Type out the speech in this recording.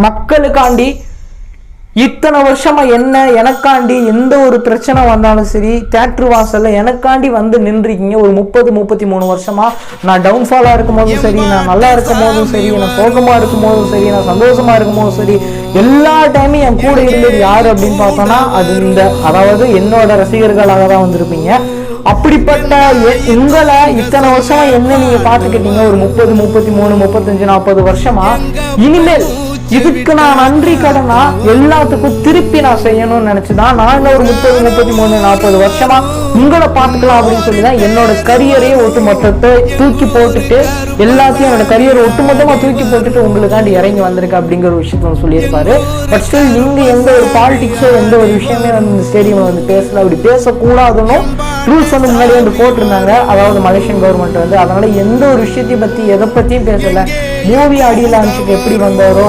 மக்களுக்காண்டி இத்தனை வருஷமா எனக்காண்டி எந்த ஒரு பிரச்சனை வந்தாலும் சரி தியேட்டர் வாசல்ல எனக்காண்டி வந்து நின்றுருக்கீங்க. ஒரு 33 வருஷமா நான் டவுன்ஃபாலா இருக்கும் போதும் சரி, நான் நல்லா இருக்கும் போதும் சரி, நான் சோகமா இருக்கும் போதும் சரி, நான் சந்தோஷமா இருக்கும் போதும் சரி, எல்லா டைமும் என் கூட இருந்தது யாரு அப்படின்னு பார்த்தோம்னா அது அதாவது என்னோட ரசிகர்களாக தான் வந்திருப்பீங்க. அப்படிப்பட்ட உங்களை இத்தனை வருஷமா நீங்க பாத்துக்கிட்டீங்க. ஒரு 30, 33, 35, 40 வருஷமா. இனிமேல் இதுக்கு நான் நன்றி கடனா எல்லாத்துக்கும் திருப்பி நான் செய்யணும்னு நினைச்சுதான் நான் ஒரு 30, 33, 40 வருஷமா உங்களை பார்த்துக்கலாம் அப்படின்னு சொல்லிதான் என்னோட கரியரையே ஒட்டுமொத்தத்தை தூக்கி போட்டுட்டு எல்லாத்தையும் என்னோட கரியரை ஒட்டுமொத்தமா தூக்கி போட்டுட்டு உங்களுக்காண்டி இறங்கி வந்திருக்கு அப்படிங்கிற ஒரு விஷயத்த சொல்லியிருப்பாரு. பட் ஸ்டில் நீங்க எந்த ஒரு பாலிடிக்ஸோ எந்த ஒரு விஷயமே இந்த ஸ்டேடியம் பேசல. அப்படி பேசக்கூடாதுன்னு ரூல்ஸ் முன்னாடி போட்டிருந்தாங்க. அதாவது மலேசியன் கவர்மெண்ட் அதனால எந்த ஒரு விஷயத்தையும் பத்தி எதை பத்தியும் பேசல. மூவி ஆடியோ லான்ச்சுக்கு எப்படி வந்தாரோ